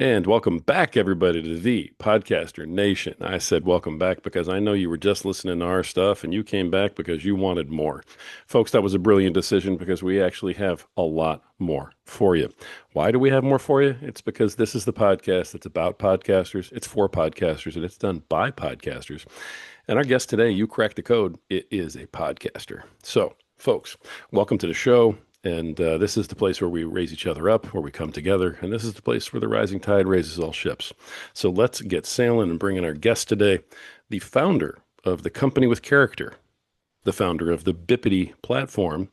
And welcome back, everybody, to the Podcaster Nation. I said welcome back because I know you were just listening to our stuff and you came back because you wanted more. Folks, that was a brilliant decision because we actually have a lot more for you. Why do we have more for you? It's because this is the podcast that's about podcasters, it's for podcasters, and it's done by podcasters. And our guest today, you cracked the code, it is a podcaster. So, folks, welcome to the show. And this is the place where we raise each other up, where we come together. And this is the place where the rising tide raises all ships. So let's get sailing and bring in our guest today, the founder of the Company with Character, the founder of the Bippety platform,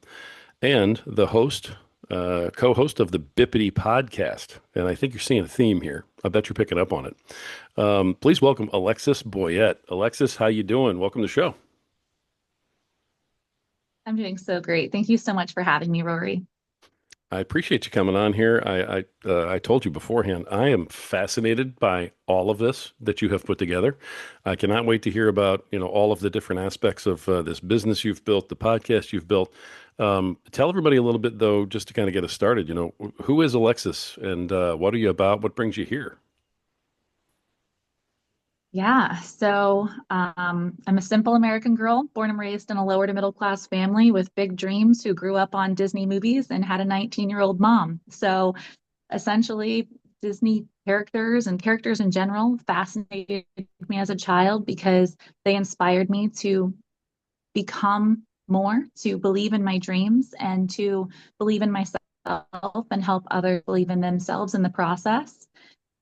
and the co-host of the Bippety podcast. And I think you're seeing a theme here. I bet you're picking up on it. Please welcome Alexis Boyett. Alexis, how you doing? Welcome to the show. I'm doing so great. Thank you so much for having me, Rory. I appreciate you coming on here. I told you beforehand, I am fascinated by all of this that you have put together. I cannot wait to hear about, all of the different aspects of this business you've built, the podcast you've built. Tell everybody a little bit though, just to kind of get us started. Who is Alexis and what are you about? What brings you here? I'm a simple American girl, born and raised in a lower to middle class family with big dreams who grew up on Disney movies and had a 19-year-old mom. So essentially, Disney characters and characters in general fascinated me as a child because they inspired me to become more, to believe in my dreams and to believe in myself and help others believe in themselves in the process.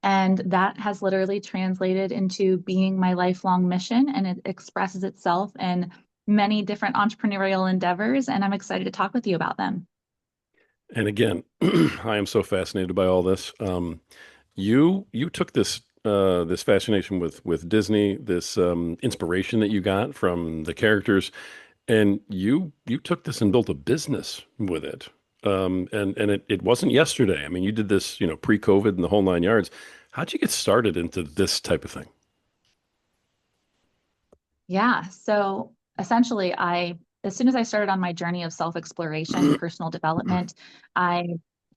And that has literally translated into being my lifelong mission, and it expresses itself in many different entrepreneurial endeavors. And I'm excited to talk with you about them. And again, I am so fascinated by all this. You took this fascination with Disney, this inspiration that you got from the characters, and you took this and built a business with it. And it wasn't yesterday. I mean, you did this, pre-COVID and the whole nine yards. How'd you get started into this type of thing? Yeah. So essentially, as soon as I started on my journey of self-exploration and personal development, I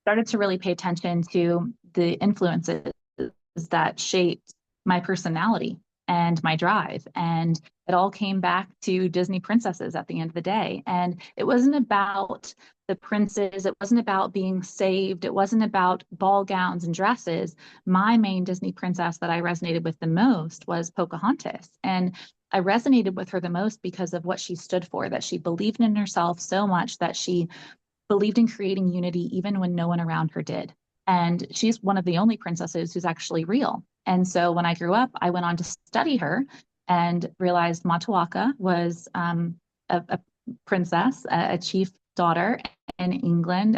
started to really pay attention to the influences that shaped my personality and my drive. And it all came back to Disney princesses at the end of the day. And it wasn't about the princes, it wasn't about being saved, it wasn't about ball gowns and dresses. My main Disney princess that I resonated with the most was Pocahontas. And I resonated with her the most because of what she stood for, that she believed in herself so much that she believed in creating unity even when no one around her did. And she's one of the only princesses who's actually real. And so when I grew up, I went on to study her and realized Matuaka was a princess, a chief daughter in England.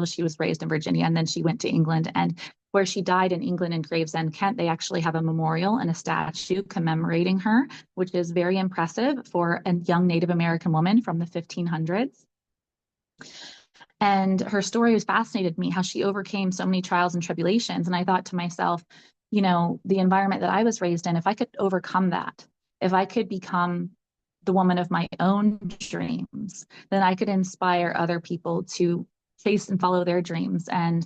She was raised in Virginia and then she went to England. And where she died in England in Gravesend, Kent, they actually have a memorial and a statue commemorating her, which is very impressive for a young Native American woman from the 1500s. And her story was fascinated me, how she overcame so many trials and tribulations. And I thought to myself, the environment that I was raised in, if I could overcome that, if I could become the woman of my own dreams, then I could inspire other people to chase and follow their dreams and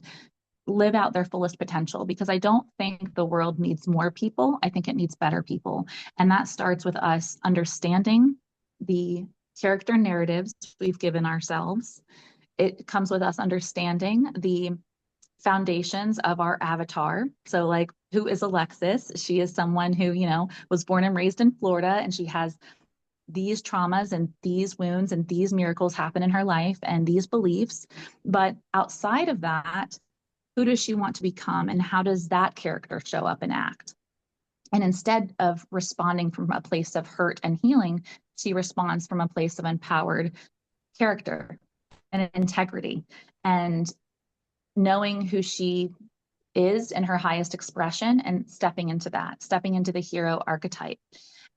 live out their fullest potential. Because I don't think the world needs more people. I think it needs better people. And that starts with us understanding the character narratives we've given ourselves. It comes with us understanding the foundations of our avatar. So, like, who is Alexis? She is someone who, was born and raised in Florida, and she has these traumas and these wounds and these miracles happen in her life and these beliefs. But outside of that, who does she want to become? And how does that character show up and act? And instead of responding from a place of hurt and healing, she responds from a place of empowered character and integrity and knowing who she is in her highest expression and stepping into that, stepping into the hero archetype.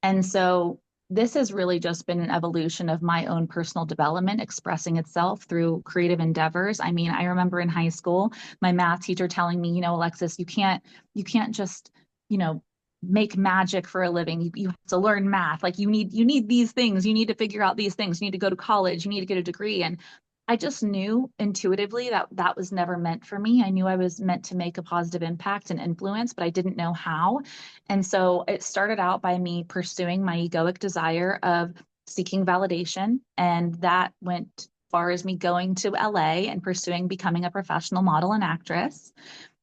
And so this has really just been an evolution of my own personal development expressing itself through creative endeavors. I mean, I remember in high school, my math teacher telling me, Alexis, you can't just, make magic for a living. You have to learn math. Like you need these things. You need to figure out these things. You need to go to college. You need to get a degree. And I just knew intuitively that that was never meant for me. I knew I was meant to make a positive impact and influence, but I didn't know how. And so it started out by me pursuing my egoic desire of seeking validation. And that went as far as me going to LA and pursuing becoming a professional model and actress.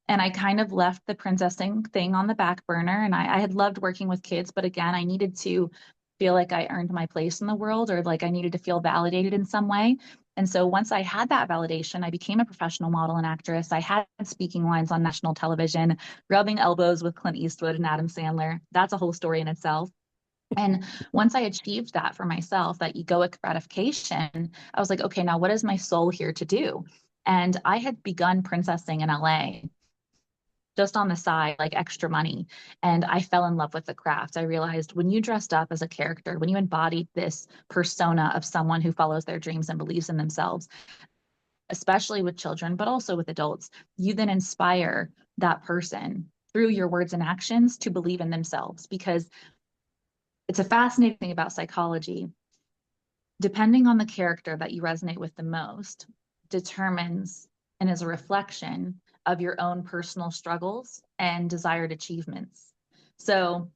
And I kind of left the princessing thing on the back burner. And I had loved working with kids, but again, I needed to feel like I earned my place in the world, or like I needed to feel validated in some way. And so once I had that validation, I became a professional model and actress. I had speaking lines on national television, rubbing elbows with Clint Eastwood and Adam Sandler. That's a whole story in itself. And once I achieved that for myself, that egoic gratification, I was like, okay, now what is my soul here to do? And I had begun princessing in LA just on the side, like extra money. And I fell in love with the craft. I realized when you dressed up as a character, when you embodied this persona of someone who follows their dreams and believes in themselves, especially with children, but also with adults, you then inspire that person through your words and actions to believe in themselves. Because it's a fascinating thing about psychology. Depending on the character that you resonate with the most, determines and is a reflection of your own personal struggles and desired achievements. So,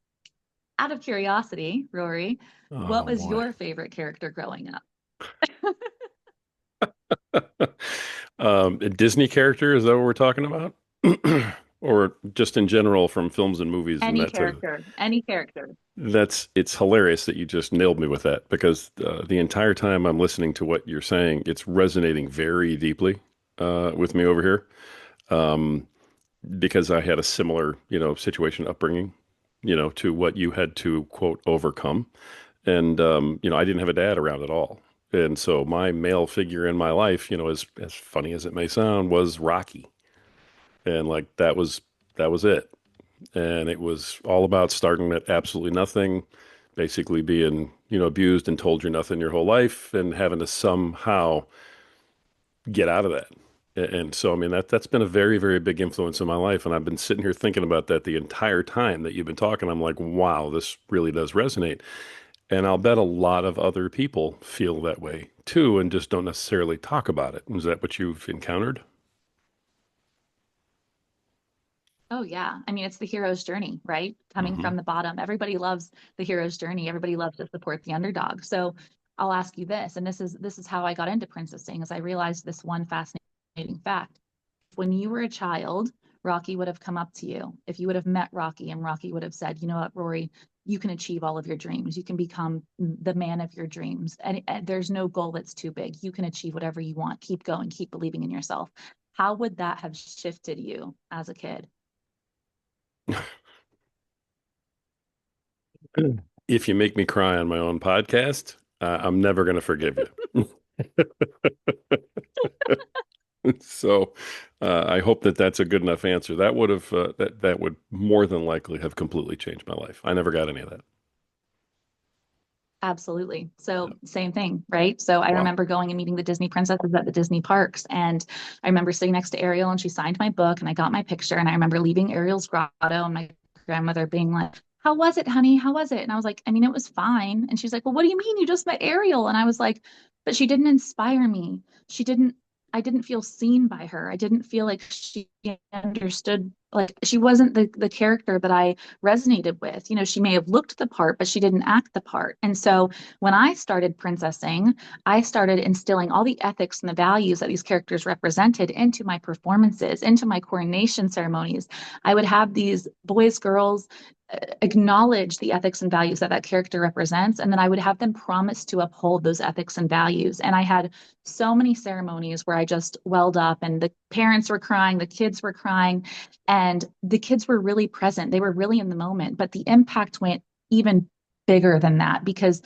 out of curiosity, Rory, what Oh was boy. your favorite character growing up? A Disney character, is that what we're talking about? Or just in general from films and movies and Any that type of. character, any character. It's hilarious that you just nailed me with that because the entire time I'm listening to what you're saying, it's resonating very deeply with me over here. Um, because I had a similar, situation upbringing, to what you had to quote overcome. And I didn't have a dad around at all. And so my male figure in my life, as funny as it may sound, was Rocky. And like that was it. And it was all about starting at absolutely nothing, basically being, abused and told you're nothing your whole life and having to somehow get out of that. And so, I mean, that's been a very, very big influence in my life. And I've been sitting here thinking about that the entire time that you've been talking. I'm like, wow, this really does resonate. And I'll bet a lot of other people feel that way too and just don't necessarily talk about it. Is that what you've encountered? Oh, yeah. I mean, it's the hero's journey, right? Coming Hmm. from the bottom. Everybody loves the hero's journey. Everybody loves to support the underdog. So I'll ask you this, and this is how I got into princessing, is I realized this one fascinating fact. When you were a child, Rocky would have come up to you. If you would have met Rocky and Rocky would have said, you know what, Rory, you can achieve all of your dreams. You can become the man of your dreams. And there's no goal that's too big. You can achieve whatever you want. Keep going, keep believing in yourself. How would that have shifted you as a kid? If you make me cry on my own podcast, I'm never going to forgive you. So I hope that that's a good enough answer. That would have that would more than likely have completely changed my life. I never got any of that. Absolutely. So same thing, right? So I Wow. remember going and meeting the Disney princesses at the Disney parks, and I remember sitting next to Ariel, and she signed my book, and I got my picture, and I remember leaving Ariel's grotto, and my grandmother being like, "How was it, honey? How was it?" And I was like, "I mean, it was fine." And she's like, "Well, what do you mean? You just met Ariel?" And I was like, "But she didn't inspire me. She didn't. I didn't feel seen by her. I didn't feel like she understood. Like she wasn't the character that I resonated with. You know, she may have looked the part, but she didn't act the part. And so when I started princessing, I started instilling all the ethics and the values that these characters represented into my performances, into my coronation ceremonies. I would have these boys, girls acknowledge the ethics and values that that character represents, and then I would have them promise to uphold those ethics and values. And I had so many ceremonies where I just welled up, and the parents were crying, the kids were crying, and the kids were really present. They were really in the moment, but the impact went even bigger than that because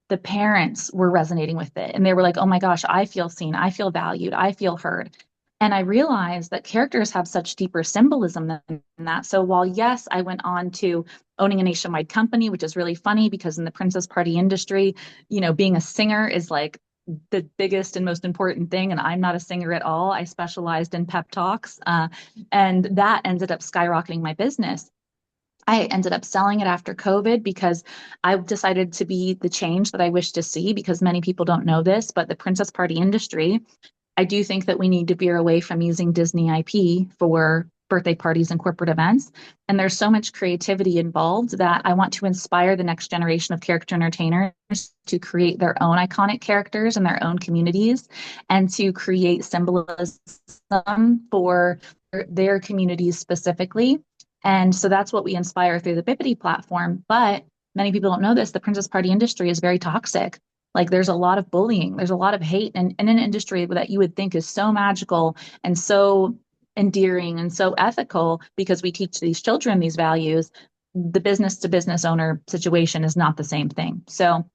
the parents were resonating with it and they were like, oh my gosh, I feel seen, I feel valued, I feel heard. And I realized that characters have such deeper symbolism than that. So while yes, I went on to owning a nationwide company, which is really funny because in the princess party industry, you know, being a singer is like the biggest and most important thing. And I'm not a singer at all. I specialized in pep talks. And that ended up skyrocketing my business. I ended up selling it after COVID because I decided to be the change that I wish to see, because many people don't know this, but the princess party industry, I do think that we need to veer away from using Disney IP for birthday parties and corporate events. And there's so much creativity involved that I want to inspire the next generation of character entertainers to create their own iconic characters in their own communities and to create symbolism for their communities specifically. And so that's what we inspire through the Bippety platform. But many people don't know this. The princess party industry is very toxic. Like there's a lot of bullying, there's a lot of hate, and in an industry that you would think is so magical and so endearing and so ethical because we teach these children these values, the business to business owner situation is not the same thing. So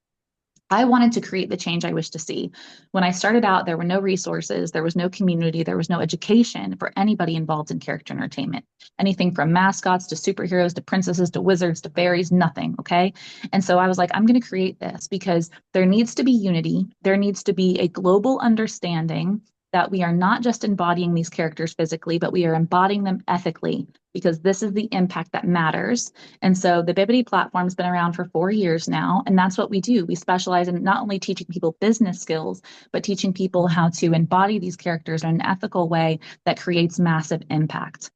I wanted to create the change I wish to see. When I started out, there were no resources, there was no community, there was no education for anybody involved in character entertainment. Anything from mascots to superheroes to princesses to wizards to fairies, nothing. Okay. And so I was like, I'm going to create this because there needs to be unity. There needs to be a global understanding that we are not just embodying these characters physically, but we are embodying them ethically, because this is the impact that matters. And so the Bibbidi platform's been around for 4 years now, and that's what we do. We specialize in not only teaching people business skills, but teaching people how to embody these characters in an ethical way that creates massive impact.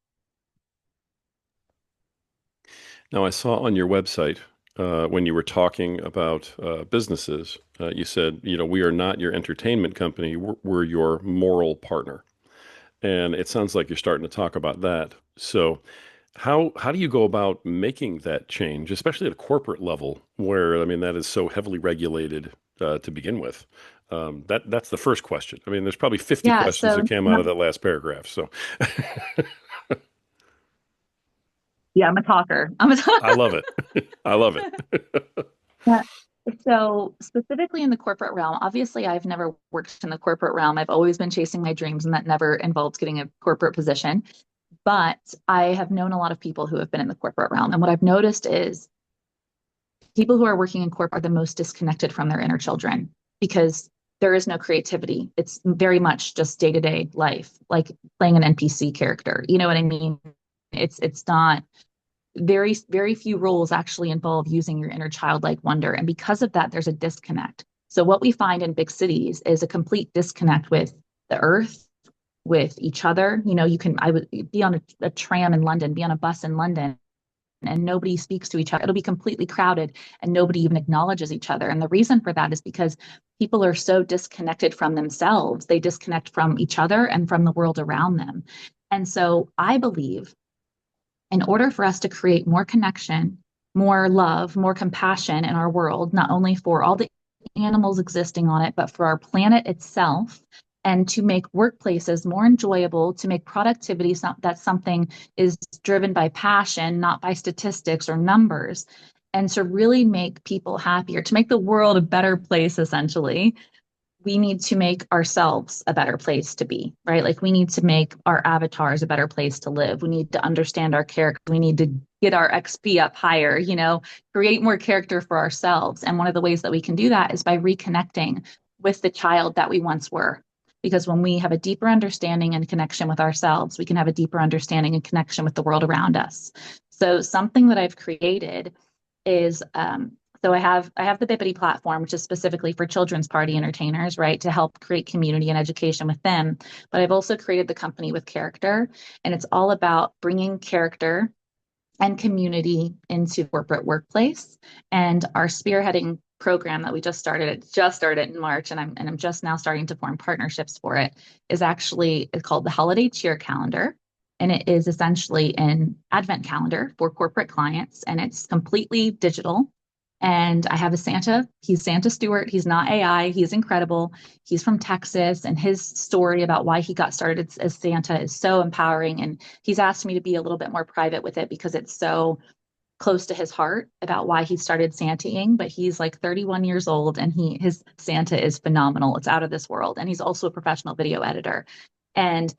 Now, I saw on your website when you were talking about businesses, you said, we are not your entertainment company, we're your moral partner. And it sounds like you're starting to talk about that. So, how do you go about making that change, especially at a corporate level, where I mean that is so heavily regulated to begin with? That's the first question. I mean, there's probably 50 Yeah, questions so that came out of that last paragraph. So, yeah, I'm a talker. I'm a I talker. love it. I love it. Yeah. So specifically in the corporate realm, obviously I've never worked in the corporate realm. I've always been chasing my dreams, and that never involved getting a corporate position. But I have known a lot of people who have been in the corporate realm. And what I've noticed is people who are working in corporate are the most disconnected from their inner children because there is no creativity. It's very much just day-to-day life, like playing an NPC character. You know what I mean? It's not very few roles actually involve using your inner childlike wonder. And because of that, there's a disconnect. So what we find in big cities is a complete disconnect with the earth, with each other. I would be on a tram in London, be on a bus in London, and nobody speaks to each other. It'll be completely crowded and nobody even acknowledges each other. And the reason for that is because people are so disconnected from themselves. They disconnect from each other and from the world around them. And so I believe in order for us to create more connection, more love, more compassion in our world, not only for all the animals existing on it, but for our planet itself, and to make workplaces more enjoyable, to make productivity that something is driven by passion, not by statistics or numbers, and to really make people happier, to make the world a better place, essentially, we need to make ourselves a better place to be, right? Like we need to make our avatars a better place to live. We need to understand our character. We need to get our XP up higher, create more character for ourselves. And one of the ways that we can do that is by reconnecting with the child that we once were. Because when we have a deeper understanding and connection with ourselves, we can have a deeper understanding and connection with the world around us. So something that I've created is so I have the Bippity platform, which is specifically for children's party entertainers, right, to help create community and education with them. But I've also created the company with character, and it's all about bringing character and community into corporate workplace. And our spearheading program that we just started in March, and I'm just now starting to form partnerships for it, is actually it's called the Holiday Cheer Calendar. And it is essentially an advent calendar for corporate clients, and it's completely digital. And I have a Santa. He's Santa Stewart. He's not AI. He's incredible. He's from Texas, and his story about why he got started as Santa is so empowering. And he's asked me to be a little bit more private with it because it's so close to his heart about why he started Santaing. But he's like 31 years old, and his Santa is phenomenal. It's out of this world. And he's also a professional video editor. And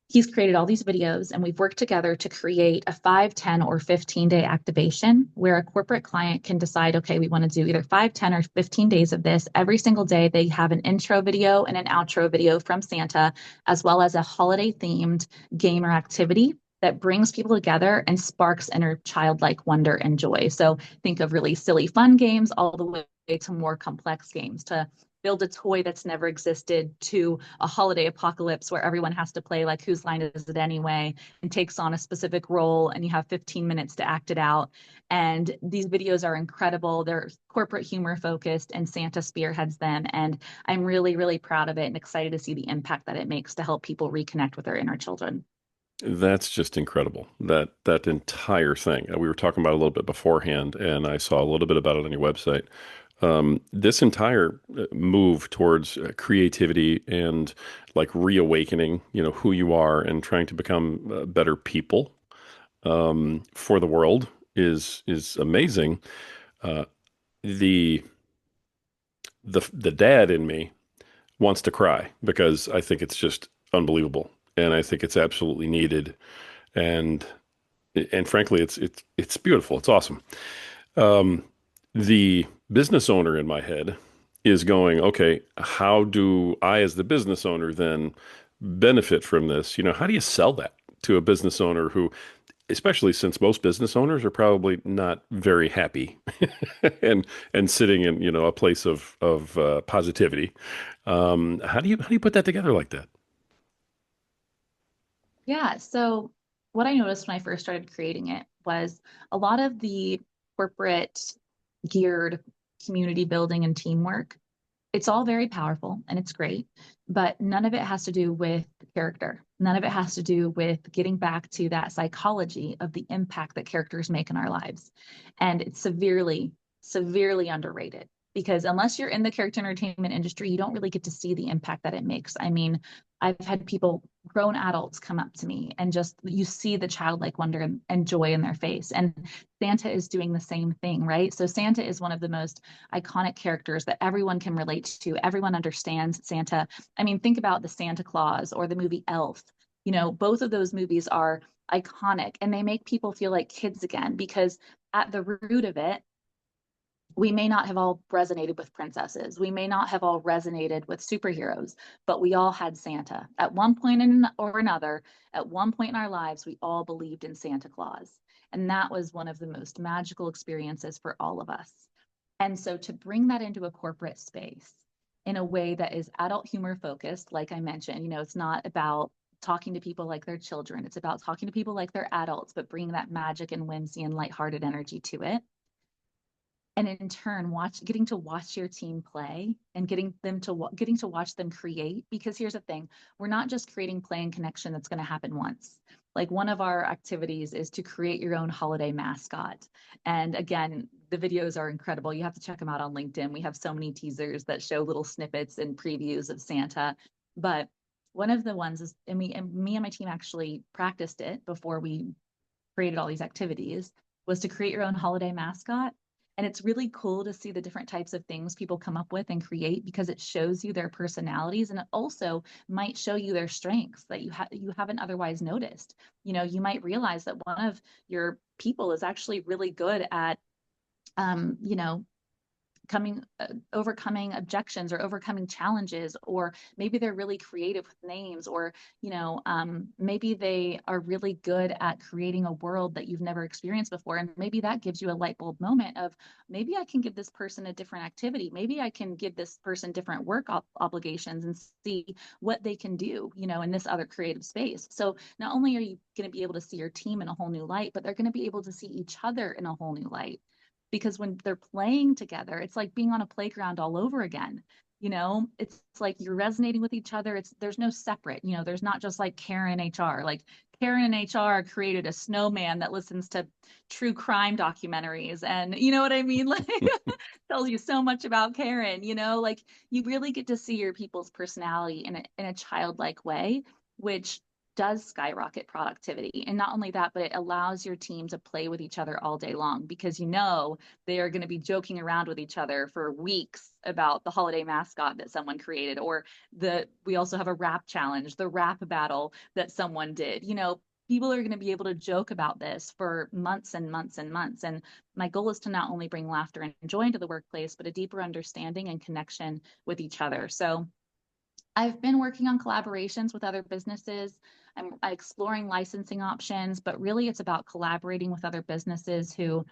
he's created all these videos, and we've worked together to create a 5, 10, or 15-day activation where a corporate client can decide, okay, we want to do either 5, 10, or 15 days of this. Every single day, they have an intro video and an outro video from Santa, as well as a holiday themed game or activity. that brings people together and sparks inner childlike wonder and joy. So think of really silly fun games all the way to more complex games, to build a toy that's never existed to a holiday apocalypse where everyone has to play like whose line is it anyway and takes on a specific role and you have 15 minutes to act it out. And these videos are incredible. They're corporate humor focused and Santa spearheads them. And I'm really, really proud of it and excited to see the impact that it makes to help people reconnect with their inner children. That's just incredible. That entire thing. We were talking about it a little bit beforehand, and I saw a little bit about it on your website. This entire move towards creativity and like reawakening, who you are and trying to become better people for the world is amazing. Uh, the the dad in me wants to cry because I think it's just unbelievable, and I think it's absolutely needed, and frankly, it's beautiful. It's awesome. Um, the business owner in my head is going, okay, how do I, as the business owner, then benefit from this? How do you sell that to a business owner who, especially since most business owners are probably not very happy and sitting in, a place of positivity. How do you put that together like that? Yeah. So what I noticed when I first started creating it was a lot of the corporate geared community building and teamwork. It's all very powerful and it's great, but none of it has to do with character. None of it has to do with getting back to that psychology of the impact that characters make in our lives. And it's severely, severely underrated because unless you're in the character entertainment industry, you don't really get to see the impact that it makes. I mean, I've had people, grown adults, come up to me and just you see the childlike wonder and joy in their face. And Santa is doing the same thing, right? So Santa is one of the most iconic characters that everyone can relate to. Everyone understands Santa. I mean, think about the Santa Claus or the movie Elf. Both of those movies are iconic and they make people feel like kids again because at the root of it, we may not have all resonated with princesses. We may not have all resonated with superheroes, but we all had Santa. At one point or another, at one point in our lives, we all believed in Santa Claus. And that was one of the most magical experiences for all of us. And so to bring that into a corporate space in a way that is adult humor focused, like I mentioned, it's not about talking to people like they're children. It's about talking to people like they're adults, but bringing that magic and whimsy and lighthearted energy to it, and in turn getting to watch your team play and getting to watch them create. Because here's the thing, we're not just creating play and connection that's going to happen once. Like one of our activities is to create your own holiday mascot, and again, the videos are incredible. You have to check them out on LinkedIn. We have so many teasers that show little snippets and previews of Santa. But one of the ones is, me and my team actually practiced it before we created all these activities, was to create your own holiday mascot. And it's really cool to see the different types of things people come up with and create because it shows you their personalities, and it also might show you their strengths that you haven't otherwise noticed. You might realize that one of your people is actually really good at you know overcoming objections or overcoming challenges, or maybe they're really creative with names, or maybe they are really good at creating a world that you've never experienced before, and maybe that gives you a light bulb moment of, maybe I can give this person a different activity, maybe I can give this person different work obligations and see what they can do in this other creative space. So not only are you going to be able to see your team in a whole new light, but they're going to be able to see each other in a whole new light, because when they're playing together, it's like being on a playground all over again. It's like you're resonating with each other. There's no separate, there's not just like Karen HR. Like Karen and HR created a snowman that listens to true crime documentaries, and you know what I mean? Like tells you so much about Karen, like you really get to see your people's personality in a childlike way, which does skyrocket productivity. And not only that, but it allows your team to play with each other all day long, because they are going to be joking around with each other for weeks about the holiday mascot that someone created, or we also have a rap challenge, the rap battle that someone did. People are going to be able to joke about this for months and months and months. And my goal is to not only bring laughter and joy into the workplace, but a deeper understanding and connection with each other. So I've been working on collaborations with other businesses. I'm exploring licensing options, but really it's about collaborating with other businesses who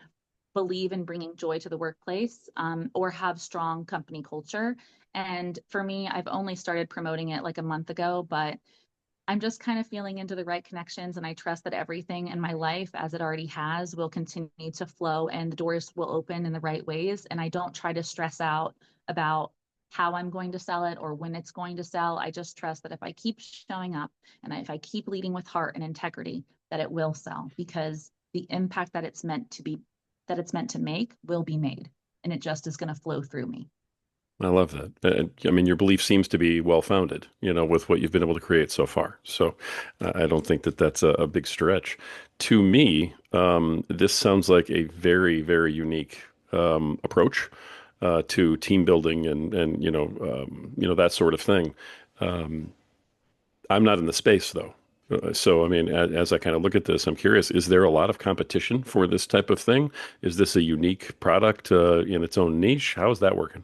believe in bringing joy to the workplace, or have strong company culture. And for me, I've only started promoting it like a month ago, but I'm just kind of feeling into the right connections, and I trust that everything in my life, as it already has, will continue to flow and the doors will open in the right ways. And I don't try to stress out about how I'm going to sell it or when it's going to sell. I just trust that if I keep showing up and if I keep leading with heart and integrity, that it will sell, because the impact that it's meant to be, that it's meant to make, will be made. And it just is going to flow through me. I love that. I mean, your belief seems to be well founded, with what you've been able to create so far. So I don't think that that's a big stretch. To me, this sounds like a very, very unique approach to team building and that sort of thing. Um, I'm not in the space though. So, I mean, as I kind of look at this, I'm curious, is there a lot of competition for this type of thing? Is this a unique product in its own niche? How is that working?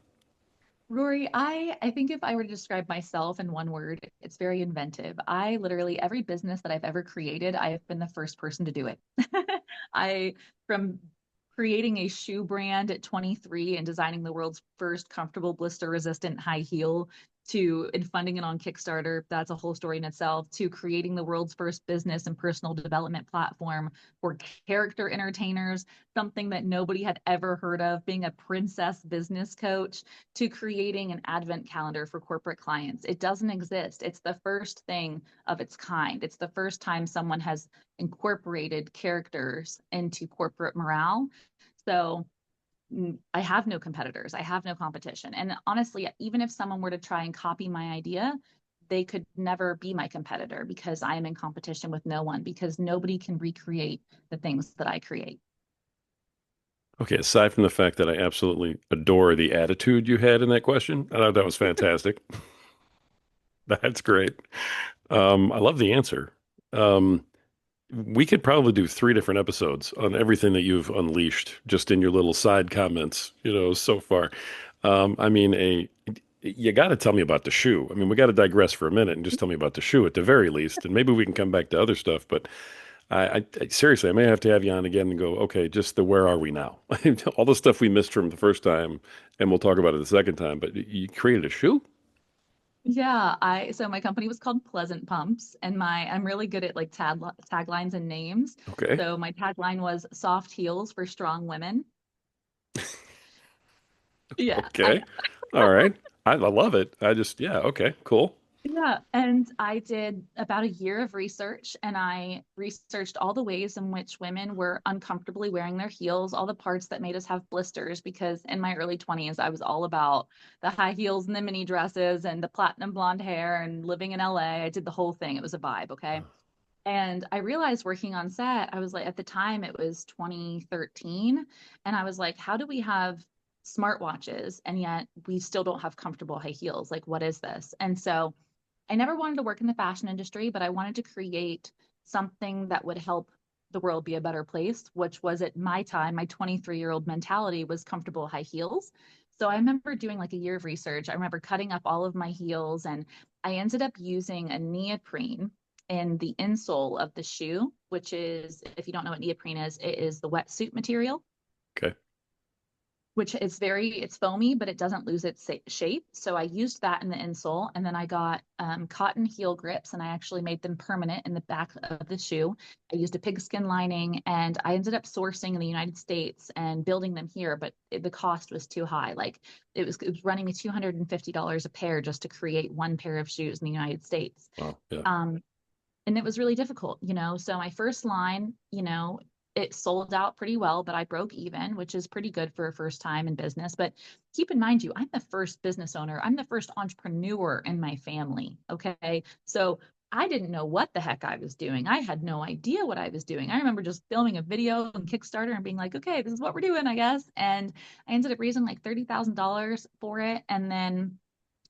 Rory, I think if I were to describe myself in one word, it's very inventive. I literally, every business that I've ever created, I have been the first person to do it. I, from creating a shoe brand at 23 and designing the world's first comfortable blister resistant high heel, to and funding it on Kickstarter, that's a whole story in itself, to creating the world's first business and personal development platform for character entertainers, something that nobody had ever heard of, being a princess business coach, to creating an advent calendar for corporate clients. It doesn't exist. It's the first thing of its kind. It's the first time someone has incorporated characters into corporate morale. So I have no competitors. I have no competition. And honestly, even if someone were to try and copy my idea, they could never be my competitor, because I am in competition with no one, because nobody can recreate the things that I create. Okay, aside from the fact that I absolutely adore the attitude you had in that question, I thought that was fantastic. That's great. I love the answer. Um, we could probably do three different episodes on everything that you've unleashed just in your little side comments, so far. I mean, you got to tell me about the shoe. I mean, we got to digress for a minute and just tell me about the shoe at the very least, and maybe we can come back to other stuff. But I seriously, I may have to have you on again and go, okay, just the where are we now? All the stuff we missed from the first time, and we'll talk about it the second time. But you created a shoe? Yeah, I so my company was called Pleasant Pumps, and my I'm really good at like taglines and names. Okay. So my tagline was soft heels for strong women. Yeah, I Okay. All right. I love it. Yeah, okay, cool. Yeah, and I did about a year of research, and I researched all the ways in which women were uncomfortably wearing their heels, all the parts that made us have blisters, because in my early 20s, I was all about the high heels and the mini dresses and the platinum blonde hair and living in LA. I did the whole thing. It was a vibe, okay? And I realized working on set, I was like, at the time it was 2013, and I was like, how do we have smartwatches and yet we still don't have comfortable high heels? Like, what is this? And so I never wanted to work in the fashion industry, but I wanted to create something that would help the world be a better place, which was at my time, my 23-year-old mentality was comfortable high heels. So I remember doing like a year of research. I remember cutting up all of my heels, and I ended up using a neoprene in the insole of the shoe, which is, if you don't know what neoprene is, it is the wetsuit material, Okay. which is it's foamy, but it doesn't lose its shape. So I used that in the insole, and then I got cotton heel grips, and I actually made them permanent in the back of the shoe. I used a pigskin lining, and I ended up sourcing in the United States and building them here, but the cost was too high. Like it was running me $250 a pair just to create one pair of shoes in the United States. Wow. Yeah. Um, and it was really difficult. So my first line, it sold out pretty well, but I broke even, which is pretty good for a first time in business. But keep in mind, I'm the first business owner, I'm the first entrepreneur in my family. Okay. So I didn't know what the heck I was doing. I had no idea what I was doing. I remember just filming a video on Kickstarter and being like, okay, this is what we're doing, I guess. And I ended up raising like $30,000 for it. And then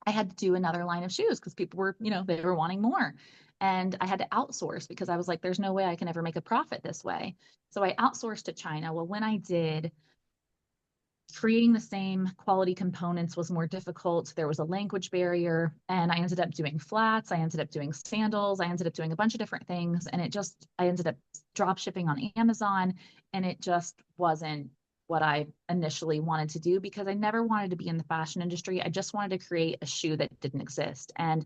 I had to do another line of shoes because people were, they were wanting more. And I had to outsource because I was like, there's no way I can ever make a profit this way. So I outsourced to China. Well, when I did, creating the same quality components was more difficult. There was a language barrier, and I ended up doing flats. I ended up doing sandals. I ended up doing a bunch of different things. And I ended up drop shipping on Amazon. And it just wasn't what I initially wanted to do because I never wanted to be in the fashion industry. I just wanted to create a shoe that didn't exist. And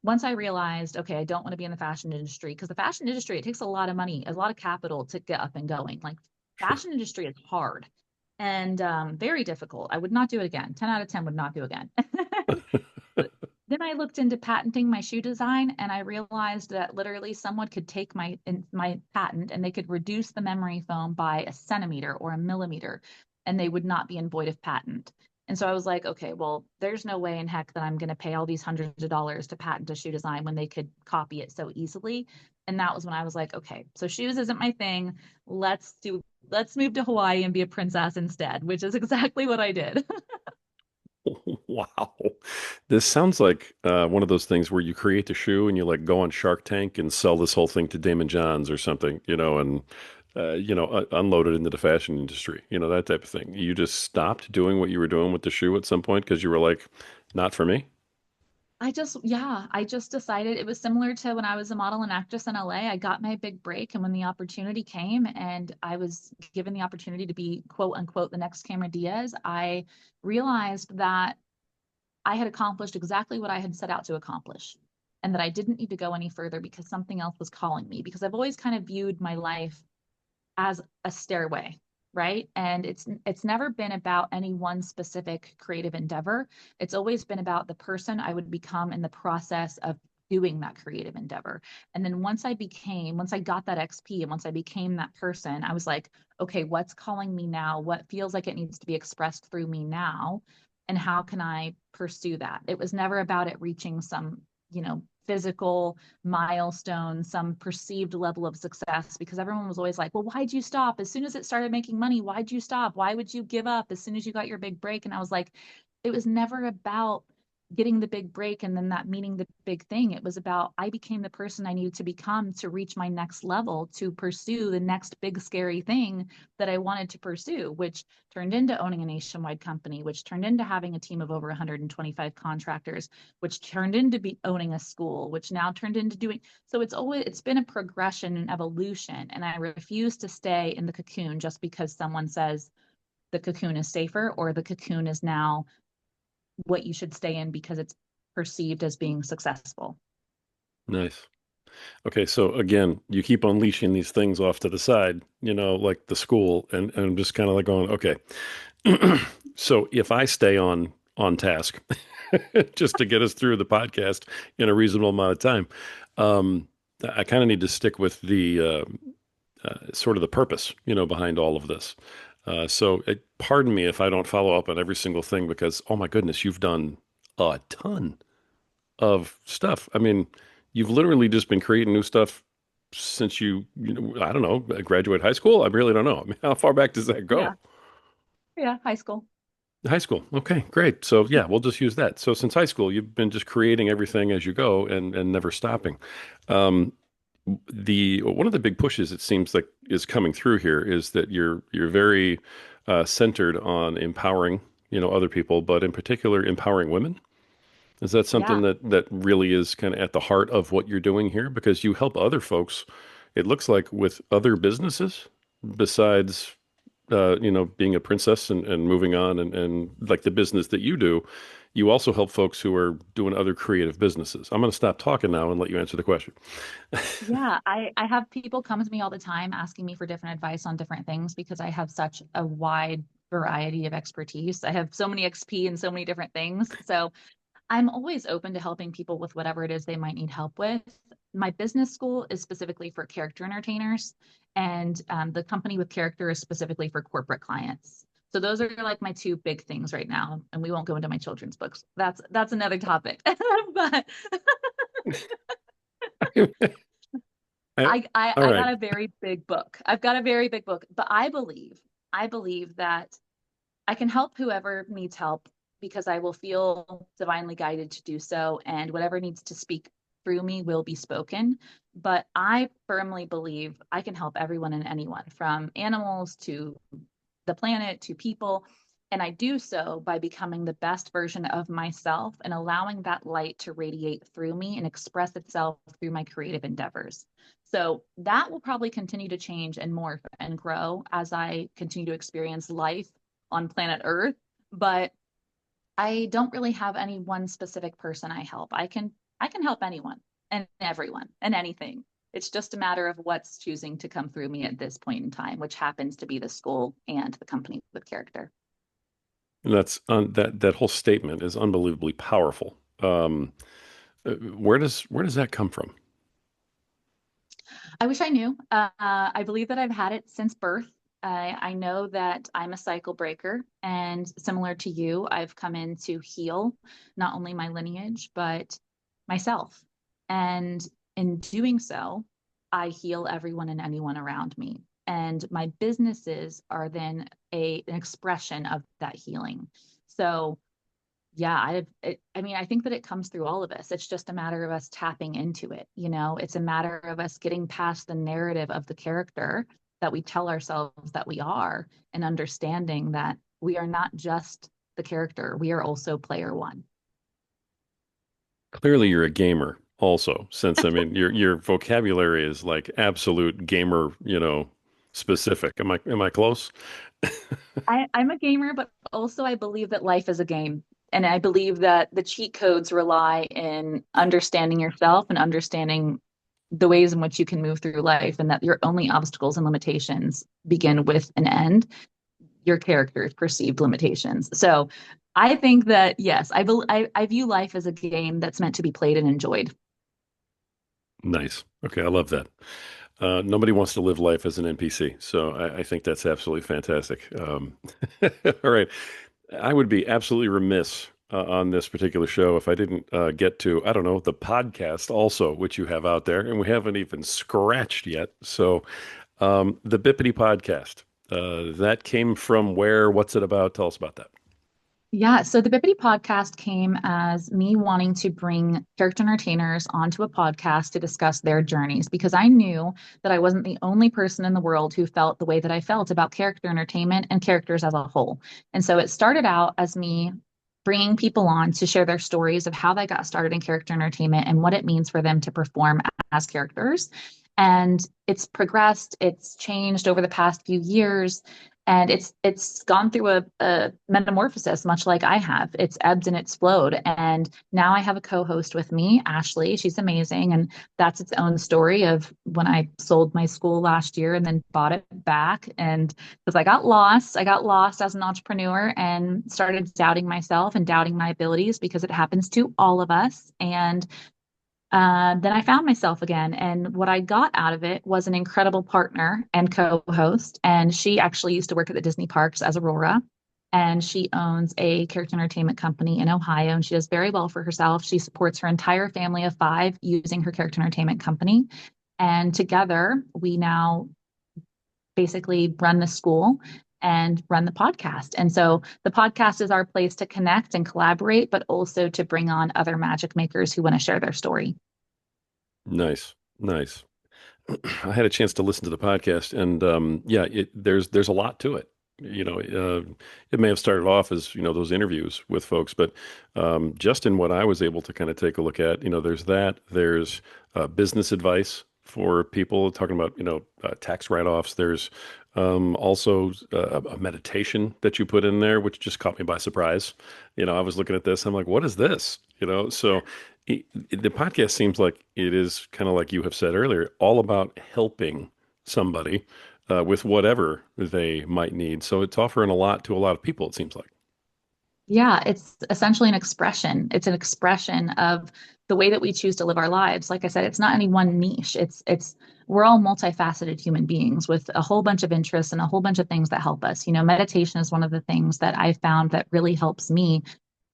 once I realized, okay, I don't want to be in the fashion industry because the fashion industry, it takes a lot of money, a lot of capital to get up and going. Like Sure. fashion industry is hard and very difficult. I would not do it again. 10 out of 10 would not do again. But then I looked into patenting my shoe design and I realized that literally someone could take my patent and they could reduce the memory foam by a centimeter or a millimeter and they would not be in void of patent. And so I was like, okay, well, there's no way in heck that I'm going to pay all these hundreds of dollars to patent a shoe design when they could copy it so easily. And that was when I was like, okay, so shoes isn't my thing. Let's move to Hawaii and be a princess instead, which is exactly what I did. Wow. This sounds like one of those things where you create the shoe and you like go on Shark Tank and sell this whole thing to Damon Johns or something, and unload it into the fashion industry, that type of thing. You just stopped doing what you were doing with the shoe at some point because you were like, not for me. I just decided it was similar to when I was a model and actress in LA. I got my big break, and when the opportunity came and I was given the opportunity to be quote unquote the next Cameron Diaz, I realized that I had accomplished exactly what I had set out to accomplish and that I didn't need to go any further because something else was calling me. Because I've always kind of viewed my life as a stairway, right? And it's never been about any one specific creative endeavor. It's always been about the person I would become in the process of doing that creative endeavor. And then once I got that XP and once I became that person, I was like, okay, what's calling me now? What feels like it needs to be expressed through me now? And how can I pursue that? It was never about it reaching some, physical milestone, some perceived level of success, because everyone was always like, well, why'd you stop? As soon as it started making money, why'd you stop? Why would you give up as soon as you got your big break? And I was like, it was never about getting the big break and then that meaning the big thing. It was about I became the person I needed to become to reach my next level, to pursue the next big scary thing that I wanted to pursue, which turned into owning a nationwide company, which turned into having a team of over 125 contractors, which turned into owning a school, which now turned into doing. So it's been a progression and evolution. And I refuse to stay in the cocoon just because someone says the cocoon is safer or the cocoon is now what you should stay in because it's perceived as being successful. Nice. Okay, so again, you keep unleashing these things off to the side, like the school, and I'm just kind of like going, okay. So if I stay on task, just to get us through the podcast in a reasonable amount of time, um, I kind of need to stick with the sort of the purpose, behind all of this. Pardon me if I don't follow up on every single thing because, oh my goodness, you've done a ton of stuff. I mean, you've literally just been creating new stuff since I don't know, graduate high school. I really don't know. I mean, how far back does that Yeah. go? Yeah. High school. High school. Okay, great. So yeah, we'll just use that. So since high school, you've been just creating everything as you go and never stopping. Um, the one of the big pushes it seems like is coming through here is that you're very centered on empowering, other people, but in particular empowering women. Is that something Yeah. that really is kind of at the heart of what you're doing here? Because you help other folks, it looks like with other businesses besides being a princess and moving on and like the business that you do, you also help folks who are doing other creative businesses. I'm going to stop talking now and let you answer the question. Yeah. I have people come to me all the time asking me for different advice on different things because I have such a wide variety of expertise. I have so many XP and so many different things. So I'm always open to helping people with whatever it is they might need help with. My business school is specifically for character entertainers, and the company with character is specifically for corporate clients. So those are like my two big things right now, and we won't go into my children's books. That's another topic. But I, I, I all I right. got a very big book. I've got a very big book, but I believe that I can help whoever needs help because I will feel divinely guided to do so, and whatever needs to speak through me will be spoken. But I firmly believe I can help everyone and anyone, from animals to the planet to people. And I do so by becoming the best version of myself and allowing that light to radiate through me and express itself through my creative endeavors. So that will probably continue to change and morph and grow as I continue to experience life on planet Earth. But I don't really have any one specific person I help. I can help anyone and everyone and anything. It's just a matter of what's choosing to come through me at this point in time, which happens to be the school and the company with character. And that whole statement is unbelievably powerful. Where does that come from? I wish I knew. I believe that I've had it since birth. I know that I'm a cycle breaker, and similar to you, I've come in to heal not only my lineage, but myself. And in doing so, I heal everyone and anyone around me. And my businesses are then an expression of that healing. So yeah, I mean, I think that it comes through all of us. It's just a matter of us tapping into it. It's a matter of us getting past the narrative of the character that we tell ourselves that we are and understanding that we are not just the character, we are also player one. Clearly, you're a gamer also, since I mean your vocabulary is like absolute gamer, specific. Am I close? I'm a gamer, but also I believe that life is a game. And I believe that the cheat codes rely in understanding yourself and understanding the ways in which you can move through life, and that your only obstacles and limitations begin with an end, your character's perceived limitations. So I think that, yes, I view life as a game that's meant to be played and enjoyed. Nice. Okay, I love that. Nobody wants to live life as an NPC, so I think that's absolutely fantastic. All right. I would be absolutely remiss on this particular show if I didn't get to, I don't know, the podcast also, which you have out there, and we haven't even scratched yet. So, the Bippity podcast, that came from where? What's it about? Tell us about that. Yeah, so the Bippity podcast came as me wanting to bring character entertainers onto a podcast to discuss their journeys because I knew that I wasn't the only person in the world who felt the way that I felt about character entertainment and characters as a whole. And so it started out as me bringing people on to share their stories of how they got started in character entertainment and what it means for them to perform as characters. And it's progressed, it's changed over the past few years, and it's gone through a metamorphosis much like I have. It's ebbed and it's flowed, and now I have a co-host with me, Ashley. She's amazing, and that's its own story of when I sold my school last year and then bought it back, and because I got lost as an entrepreneur and started doubting myself and doubting my abilities because it happens to all of us. And then I found myself again. And what I got out of it was an incredible partner and co host. And she actually used to work at the Disney parks as Aurora. And she owns a character entertainment company in Ohio. And she does very well for herself. She supports her entire family of five using her character entertainment company. And together, we now basically run the school and run the podcast. And so the podcast is our place to connect and collaborate, but also to bring on other magic makers who want to share their story. Nice, nice. I had a chance to listen to the podcast, and yeah, there's a lot to it. It may have started off as those interviews with folks, but just in what I was able to kind of take a look at, there's business advice for people talking about tax write-offs. There's also a meditation that you put in there, which just caught me by surprise. I was looking at this, I'm like, what is this? So the podcast seems like it is kind of like you have said earlier, all about helping somebody with whatever they might need. So it's offering a lot to a lot of people, it seems like. Yeah, it's essentially an expression. It's an expression of the way that we choose to live our lives. Like I said, it's not any one niche. It's we're all multifaceted human beings with a whole bunch of interests and a whole bunch of things that help us. Meditation is one of the things that I found that really helps me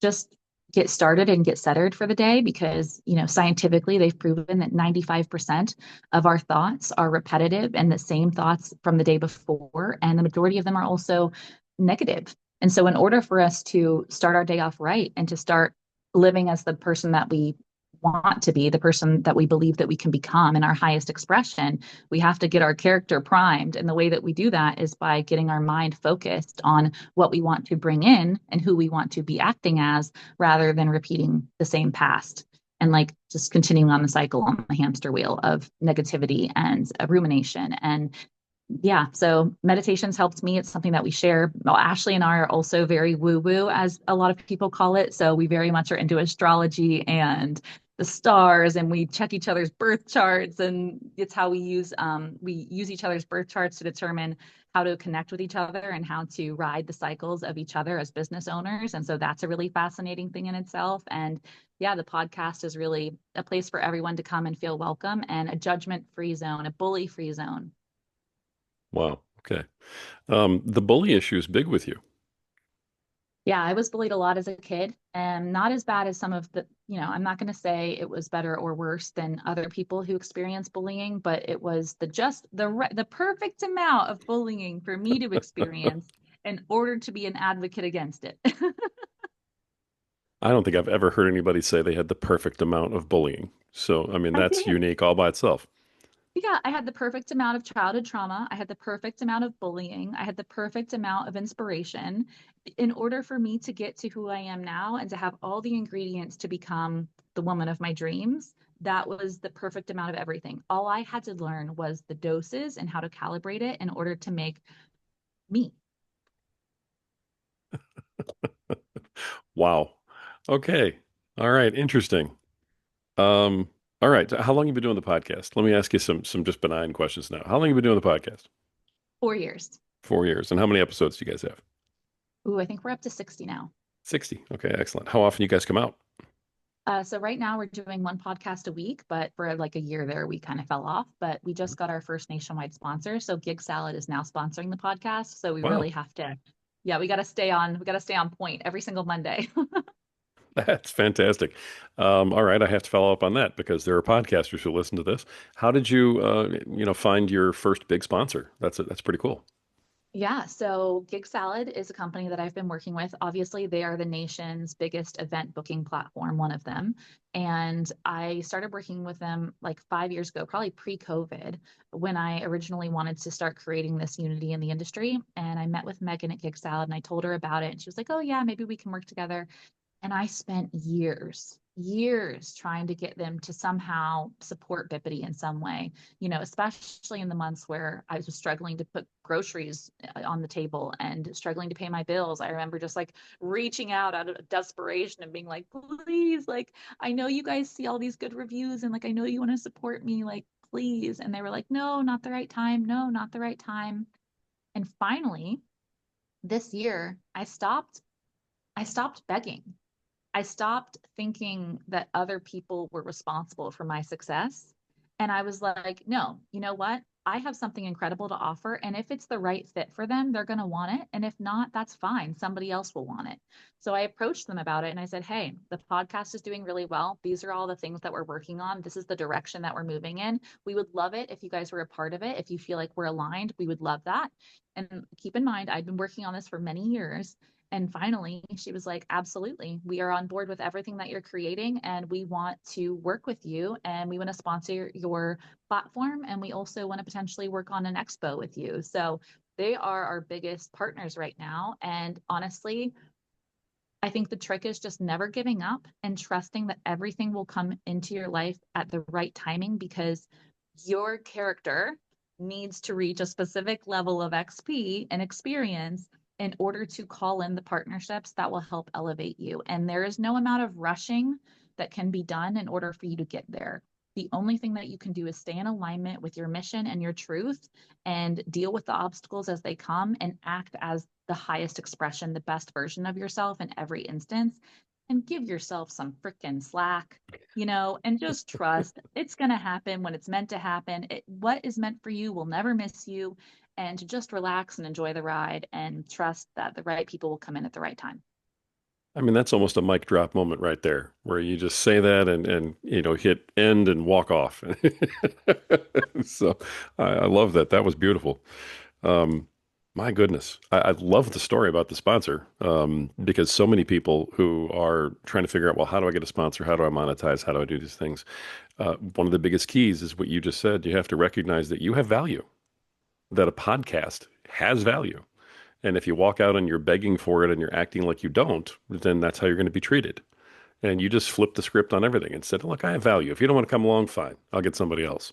just get started and get centered for the day because, scientifically they've proven that 95% of our thoughts are repetitive and the same thoughts from the day before, and the majority of them are also negative. And so, in order for us to start our day off right and to start living as the person that we want to be, the person that we believe that we can become in our highest expression, we have to get our character primed. And the way that we do that is by getting our mind focused on what we want to bring in and who we want to be acting as, rather than repeating the same past and like just continuing on the cycle on the hamster wheel of negativity and rumination. And yeah, so meditation's helped me. It's something that we share. Well, Ashley and I are also very woo woo, as a lot of people call it. So we very much are into astrology and the stars, and we check each other's birth charts. And it's how we use each other's birth charts to determine how to connect with each other and how to ride the cycles of each other as business owners. And so that's a really fascinating thing in itself. And yeah, the podcast is really a place for everyone to come and feel welcome, and a judgment-free zone, a bully-free zone. Wow. Okay. The bully issue is big with you. Yeah, I was bullied a lot as a kid, and not as bad as some of the, I'm not going to say it was better or worse than other people who experience bullying, but it was the perfect amount of bullying for me to experience in order to be an advocate against it. I don't think I've ever heard anybody say they had the perfect amount of bullying. So, I mean, I that's did. unique all by itself. Yeah, I had the perfect amount of childhood trauma. I had the perfect amount of bullying. I had the perfect amount of inspiration in order for me to get to who I am now and to have all the ingredients to become the woman of my dreams. That was the perfect amount of everything. All I had to learn was the doses and how to calibrate it in order to make me. Wow. Okay. All right. Interesting. Um, all right. How long have you been doing the podcast? Let me ask you some just benign questions now. How long have you been doing the podcast? 4 years. 4 years. And how many episodes do you guys have? Ooh, I think we're up to 60 now. 60. Okay, excellent. How often you guys come out? So right now we're doing one podcast a week, but for like a year there, we kind of fell off. But we just got our first nationwide sponsor. So Gig Salad is now sponsoring the podcast. So we really Wow. have to, yeah, we got to stay on point every single Monday. That's fantastic. All right, I have to follow up on that because there are podcasters who listen to this. How did you, find your first big sponsor? That's pretty cool. Yeah, so Gig Salad is a company that I've been working with. Obviously, they are the nation's biggest event booking platform, one of them. And I started working with them like 5 years ago, probably pre-COVID, when I originally wanted to start creating this unity in the industry. And I met with Megan at Gig Salad and I told her about it. And she was like, oh, yeah, maybe we can work together. And I spent years trying to get them to somehow support Bippety in some way, especially in the months where I was struggling to put groceries on the table and struggling to pay my bills. I remember just like reaching out of desperation and being like, please, like, I know you guys see all these good reviews and like, I know you want to support me, like, please. And they were like, no, not the right time. No, not the right time. And finally, this year, I stopped begging. I stopped thinking that other people were responsible for my success. And I was like, no, you know what? I have something incredible to offer. And if it's the right fit for them, they're going to want it. And if not, that's fine. Somebody else will want it. So I approached them about it and I said, hey, the podcast is doing really well. These are all the things that we're working on. This is the direction that we're moving in. We would love it if you guys were a part of it. If you feel like we're aligned, we would love that. And keep in mind, I've been working on this for many years. And finally, she was like, absolutely. We are on board with everything that you're creating, and we want to work with you, and we want to sponsor your platform. And we also want to potentially work on an expo with you. So they are our biggest partners right now. And honestly, I think the trick is just never giving up and trusting that everything will come into your life at the right timing, because your character needs to reach a specific level of XP and experience in order to call in the partnerships that will help elevate you. And there is no amount of rushing that can be done in order for you to get there. The only thing that you can do is stay in alignment with your mission and your truth and deal with the obstacles as they come and act as the highest expression, the best version of yourself in every instance, and give yourself some freaking slack, and just trust it's going to happen when it's meant to happen. What is meant for you will never miss you, and to just relax and enjoy the ride and trust that the right people will come in at the right time. I mean, that's almost a mic drop moment right there, where you just say that and hit end and walk off. So I love that. That was beautiful. Um, My goodness. I love the story about the sponsor, because so many people who are trying to figure out, well, how do I get a sponsor? How do I monetize? How do I do these things? One of the biggest keys is what you just said. You have to recognize that you have value, that a podcast has value. And if you walk out and you're begging for it and you're acting like you don't, then that's how you're going to be treated. And you just flip the script on everything and said, look, I have value. If you don't want to come along, fine. I'll get somebody else.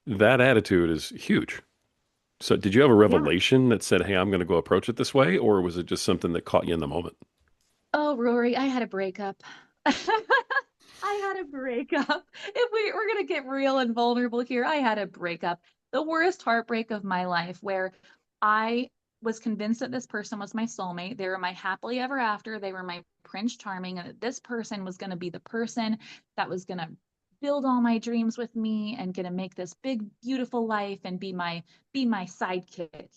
That attitude is huge. So did you have a Yeah. revelation that said, hey, I'm going to go approach it this way? Or was it just something that caught you in the moment? Oh, Rory, I had a breakup. I had a breakup. If we're gonna get real and vulnerable here, I had a breakup. The worst heartbreak of my life, where I was convinced that this person was my soulmate. They were my happily ever after. They were my Prince Charming, and that this person was gonna be the person that was gonna build all my dreams with me and gonna make this big, beautiful life and be my sidekick,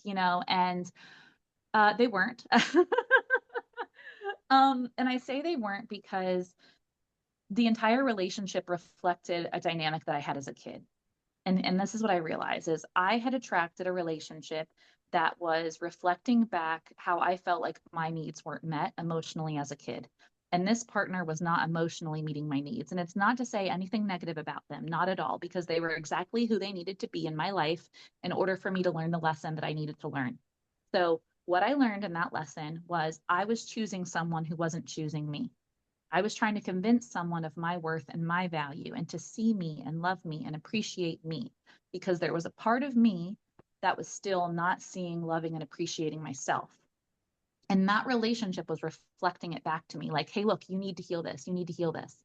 and they weren't. And I say they weren't because the entire relationship reflected a dynamic that I had as a kid. And this is what I realized is I had attracted a relationship that was reflecting back how I felt like my needs weren't met emotionally as a kid. And this partner was not emotionally meeting my needs. And it's not to say anything negative about them, not at all, because they were exactly who they needed to be in my life in order for me to learn the lesson that I needed to learn. So, what I learned in that lesson was I was choosing someone who wasn't choosing me. I was trying to convince someone of my worth and my value and to see me and love me and appreciate me because there was a part of me that was still not seeing, loving, and appreciating myself. And that relationship was reflecting it back to me like, hey, look, you need to heal this. You need to heal this.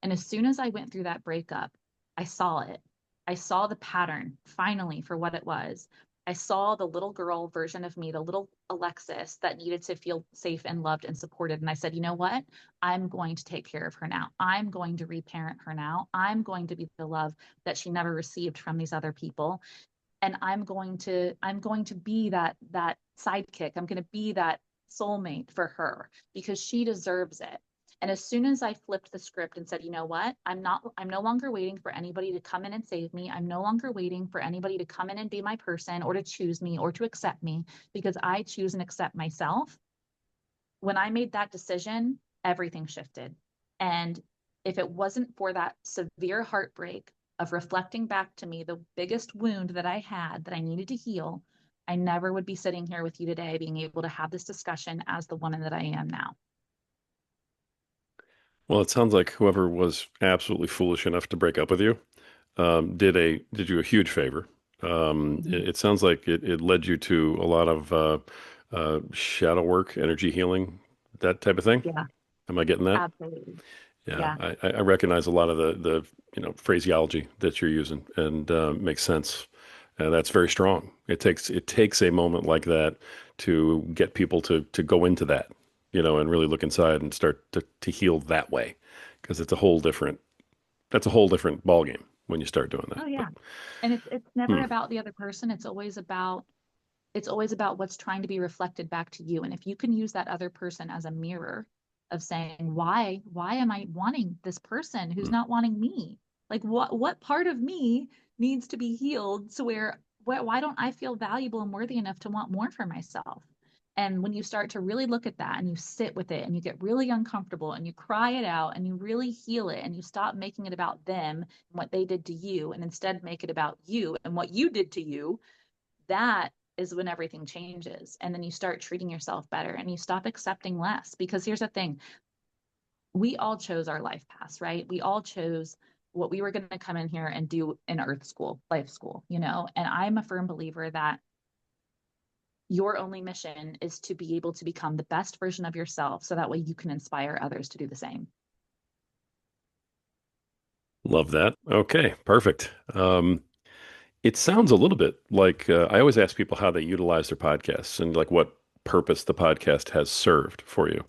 And as soon as I went through that breakup, I saw it. I saw the pattern finally for what it was. I saw the little girl version of me, the little Alexis that needed to feel safe and loved and supported. And I said, you know what? I'm going to take care of her now. I'm going to reparent her now. I'm going to be the love that she never received from these other people, and I'm going to be that sidekick. I'm going to be that soulmate for her because she deserves it. And as soon as I flipped the script and said, you know what, I'm no longer waiting for anybody to come in and save me. I'm no longer waiting for anybody to come in and be my person or to choose me or to accept me because I choose and accept myself. When I made that decision, everything shifted. And if it wasn't for that severe heartbreak of reflecting back to me the biggest wound that I had that I needed to heal, I never would be sitting here with you today being able to have this discussion as the woman that I am now. Well, it sounds like whoever was absolutely foolish enough to break up with you did you a huge favor. Mhm. It sounds like it led you to a lot of shadow work, energy healing, that type of thing. Yeah, Am I getting that? absolutely. Yeah, Yeah. I recognize a lot of the phraseology that you're using, and makes sense. That's very strong. It takes a moment like that to get people to go into that, and really look inside and start to heal that way, because that's a whole different ballgame when you start doing that. Oh But yeah. And it's never hmm, about the other person. It's always about what's trying to be reflected back to you. And if you can use that other person as a mirror of saying, why am I wanting this person who's hmm. not wanting me? Like what part of me needs to be healed to where why don't I feel valuable and worthy enough to want more for myself? And when you start to really look at that and you sit with it and you get really uncomfortable and you cry it out and you really heal it and you stop making it about them and what they did to you and instead make it about you and what you did to you, that is when everything changes. And then you start treating yourself better and you stop accepting less. Because here's the thing, we all chose our life paths, right? We all chose what we were going to come in here and do in earth school, life school. And I'm a firm believer that your only mission is to be able to become the best version of yourself so that way you can inspire others to do the same. Love that. Okay, perfect. It sounds a little bit like I always ask people how they utilize their podcasts and like what purpose the podcast has served for you.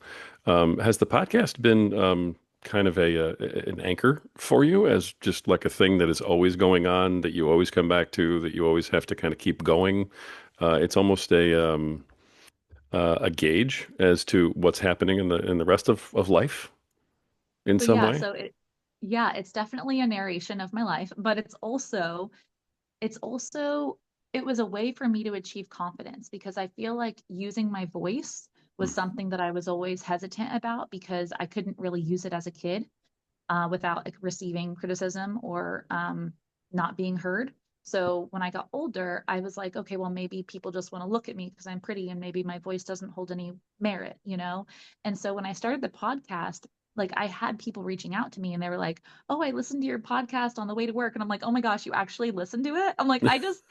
Has the podcast been kind of an anchor for you as just like a thing that is always going on, that you always come back to, that you always have to kind of keep going? It's almost a gauge as to what's happening in the rest of life in So some yeah, way. so it's definitely a narration of my life, but it's also it was a way for me to achieve confidence because I feel like using my voice was something that I was always hesitant about because I couldn't really use it as a kid without like, receiving criticism or not being heard. So when I got older, I was like, okay, well, maybe people just want to look at me because I'm pretty and maybe my voice doesn't hold any merit, you know? And so when I started the podcast, like I had people reaching out to me and they were like, oh, I listened to your podcast on the way to work. And I'm like, oh my gosh, you actually listened to it? I'm like, because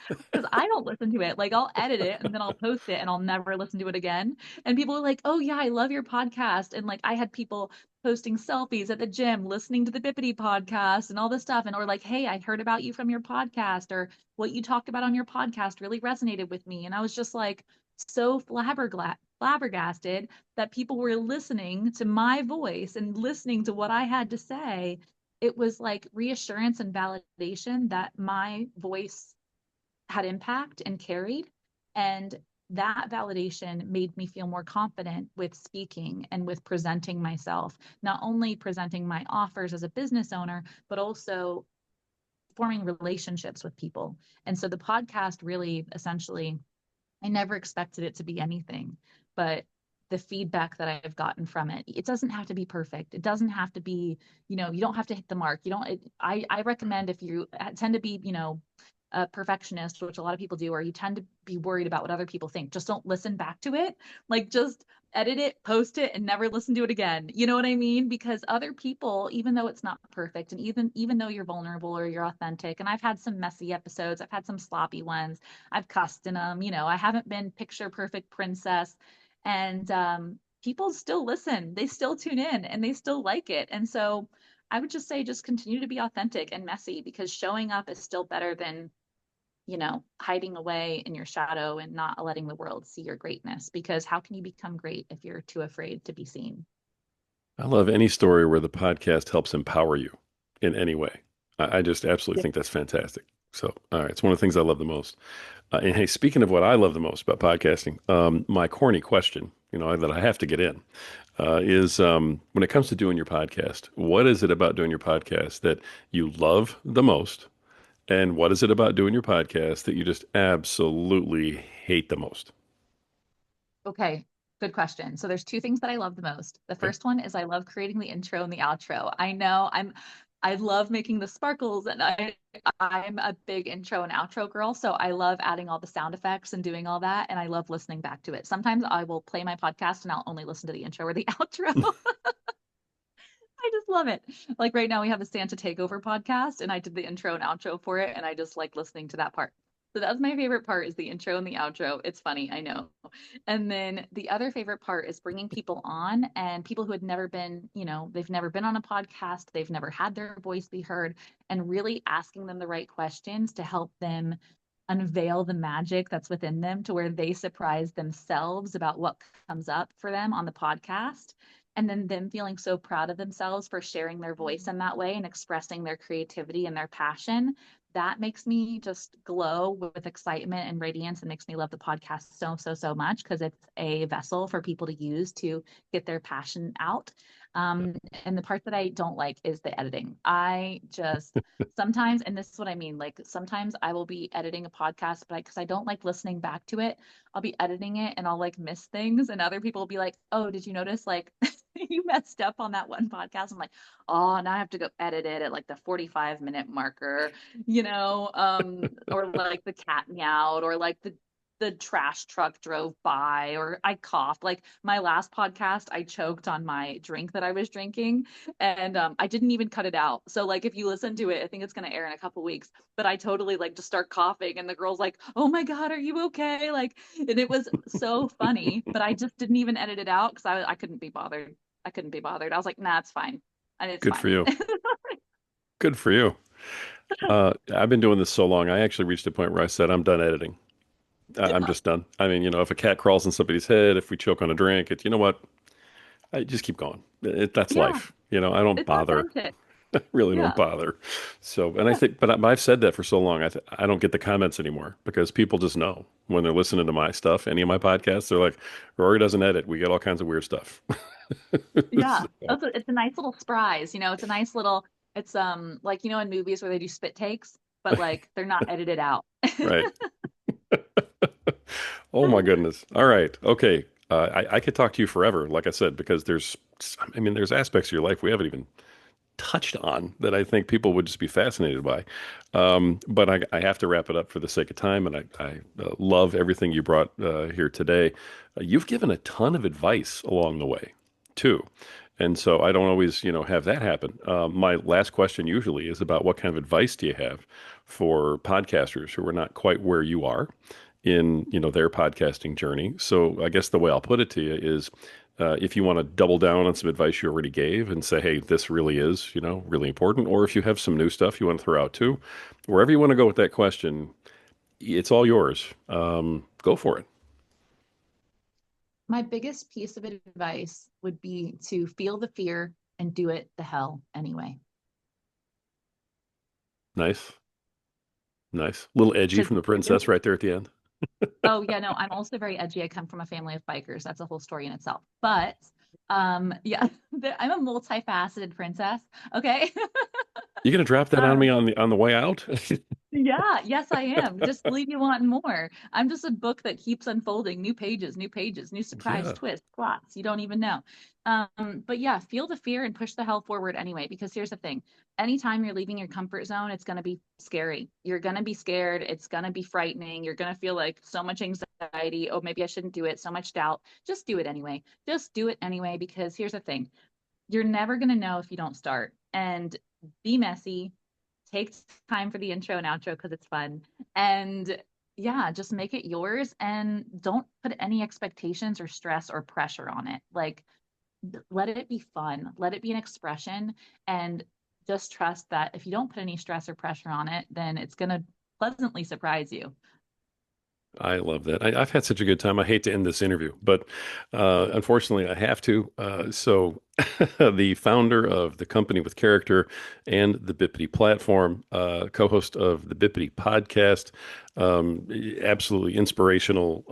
I don't listen to it. Like I'll edit it and then I'll post it and I'll never listen to it again. And people were like, oh yeah, I love your podcast. And like I had people posting selfies at the gym, listening to the Bippety podcast and all this stuff. And or like, hey, I heard about you from your podcast, or what you talked about on your podcast really resonated with me. And I was just like so flabbergasted that people were listening to my voice and listening to what I had to say. It was like reassurance and validation that my voice had impact and carried. And that validation made me feel more confident with speaking and with presenting myself, not only presenting my offers as a business owner, but also forming relationships with people. And so the podcast really essentially, I never expected it to be anything, but the feedback that I've gotten from it, it doesn't have to be perfect. It doesn't have to be, you don't have to hit the mark. You don't, I recommend if you tend to be, a perfectionist, which a lot of people do, or you tend to be worried about what other people think, just don't listen back to it. Like just edit it, post it, and never listen to it again. You know what I mean? Because other people, even though it's not perfect, and even though you're vulnerable or you're authentic, and I've had some messy episodes, I've had some sloppy ones, I've cussed in them, I haven't been picture perfect princess, and people still listen, they still tune in, and they still like it. And so I would just say, just continue to be authentic and messy because showing up is still better than hiding away in your shadow and not letting the world see your greatness. Because how can you become great if you're too afraid to be seen? I love any story where the podcast helps empower you in any way. I just absolutely Yeah. think that's fantastic. So, all right, it's one of the things I love the most. And hey, speaking of what I love the most about podcasting, my corny question, that I have to get in, is when it comes to doing your podcast, what is it about doing your podcast that you love the most? And what is it about doing your podcast that you just absolutely hate the most? Okay, good question. So there's two things that I love the most. The Okay. first one is I love creating the intro and the outro. I love making the sparkles and I'm a big intro and outro girl, so I love adding all the sound effects and doing all that and I love listening back to it. Sometimes I will play my podcast and I'll only listen to the intro or the outro. I just love it. Like right now we have a Santa Takeover podcast and I did the intro and outro for it and I just like listening to that part. So that's my favorite part is the intro and the outro. It's funny, I know. And then the other favorite part is bringing people on and people who had never been, they've never been on a podcast, they've never had their voice be heard, and really asking them the right questions to help them unveil the magic that's within them to where they surprise themselves about what comes up for them on the podcast. And then them feeling so proud of themselves for sharing their voice in that way and expressing their creativity and their passion. That makes me just glow with excitement and radiance and makes me love the podcast so, so, so much because it's a vessel for people to use to get their passion out. Um, and the part that I don't like is the editing. I just sometimes, and this is what I mean, like sometimes I will be editing a podcast, but because I don't like listening back to it, I'll be editing it and I'll like miss things. And other people will be like, oh, did you notice like you messed up on that one podcast? I'm like, oh, now I have to go edit it at like the 45-minute marker, or like the cat meowed, or like the trash truck drove by, or I coughed. Like my last podcast, I choked on my drink that I was drinking, and I didn't even cut it out. So like if you listen to it, I think it's gonna air in a couple weeks. But I totally like just start coughing, and the girl's like, "Oh my God, are you okay?" Like, and it was so funny, but I just didn't even edit it out because I couldn't be bothered. I couldn't be bothered. I was like, "Nah, it's fine, and it's Good for fine." you. Good for you. I've been doing this so long, I actually reached a point where I said, I'm done editing. I'm Yeah, just done. I mean, if a cat crawls in somebody's head, if we choke on a drink, you know what? I just keep going. That's yeah, life. I don't it's bother. authentic. I really don't Yeah, bother. So, and I yeah, think, but I've said that for so long. I don't get the comments anymore because people just know when they're listening to my stuff, any of my podcasts, they're like, Rory doesn't edit. We get all kinds of weird stuff. yeah. So, It's a nice little surprise. It's a nice little. It's like in movies where they do spit takes, but like they're not edited out. right. Oh my goodness. All right. Okay. I could talk to you forever, like I said, because there's aspects of your life we haven't even touched on that I think people would just be fascinated by. But I have to wrap it up for the sake of time, and I love everything you brought here today. You've given a ton of advice along the way, too. And so I don't always, have that happen. My last question usually is about what kind of advice do you have for podcasters who are not quite where you are in, their podcasting journey. So I guess the way I'll put it to you is if you want to double down on some advice you already gave and say, hey, this really is, really important, or if you have some new stuff you want to throw out too, wherever you want to go with that question, it's all yours. Go for it. My biggest piece of advice would be to feel the fear and do it the hell anyway. Nice. Nice. A little edgy Because from the princess right there at the end. oh yeah, no, I'm also very edgy. I come from a family of bikers. That's a whole story in itself. But yeah, I'm a multifaceted princess. Okay. You gonna drop that on me Um, on the way out? Yeah, yes, I am. Just leave you wanting more. I'm just a book that keeps unfolding, new pages, new surprise Yeah, twists, plots. You don't even know. But yeah, feel the fear and push the hell forward anyway, because here's the thing. Anytime you're leaving your comfort zone, it's gonna be scary. You're gonna be scared, it's gonna be frightening, you're gonna feel like so much anxiety. Oh, maybe I shouldn't do it, so much doubt. Just do it anyway. Just do it anyway, because here's the thing. You're never gonna know if you don't start. And be messy, take time for the intro and outro because it's fun. And yeah, just make it yours and don't put any expectations or stress or pressure on it. Like, let it be fun, let it be an expression, and just trust that if you don't put any stress or pressure on it, then it's going to pleasantly surprise you. I love that. I've had such a good time. I hate to end this interview, but unfortunately, I have to. So, the founder of the company with character and the Bippety platform, co-host of the Bippety podcast, um, absolutely inspirational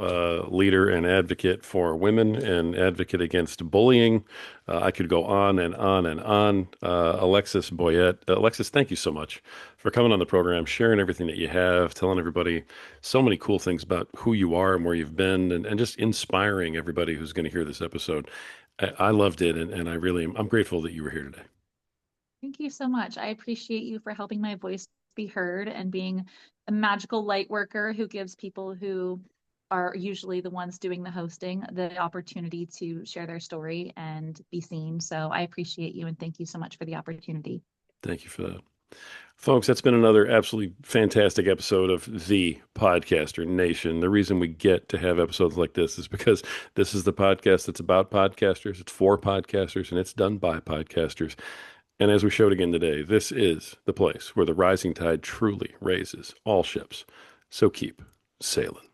leader and advocate for women and advocate against bullying. I could go on and on and on. Alexis Boyett. Alexis, thank you so much for coming on the program, sharing everything that you have, telling everybody so many cool things about who you are and where you've been, and just inspiring everybody who's going to hear this episode. I loved it, and I'm grateful that you were here today. Thank you so much. I appreciate you for helping my voice be heard and being a magical light worker who gives people who are usually the ones doing the hosting the opportunity to share their story and be seen. So I appreciate you and thank you so much for the opportunity. Thank you for that. Folks, that's been another absolutely fantastic episode of The Podcaster Nation. The reason we get to have episodes like this is because this is the podcast that's about podcasters, it's for podcasters, and it's done by podcasters. And as we showed again today, this is the place where the rising tide truly raises all ships. So keep sailing.